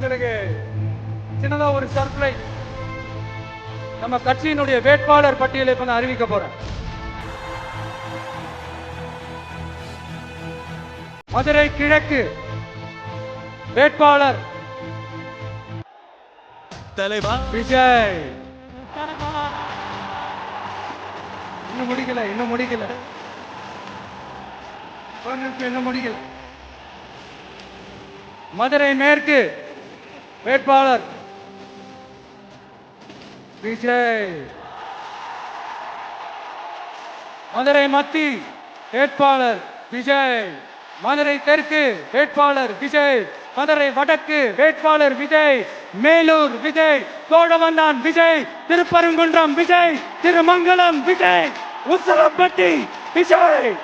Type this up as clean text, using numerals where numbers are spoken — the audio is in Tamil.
உங்களுக்கு சின்னதா ஒரு சர்ப்ரைஸ். நம்ம கட்சியினுடைய வேட்பாளர் பட்டியலை இப்ப நான் அறிவிக்க போறேன். மதுரை கிழக்கு வேட்பாளர் தலைவா விஜய். இன்னும் முடிக்கல இன்னும் முடிக்கல. மதுரை மேற்கு வேட்பாளர் விஜய். மதுரை மத்தி வேட்பாளர் விஜய். மதுரை தெற்கு வேட்பாளர் விஜய். மதுரை வடக்கு வேட்பாளர் விஜய். மேலூர் விஜய். கோடவந்தான் விஜய். திருப்பரங்குன்றம் விஜய். திருமங்கலம் விஜய். உசலம்பட்டி விஜய்.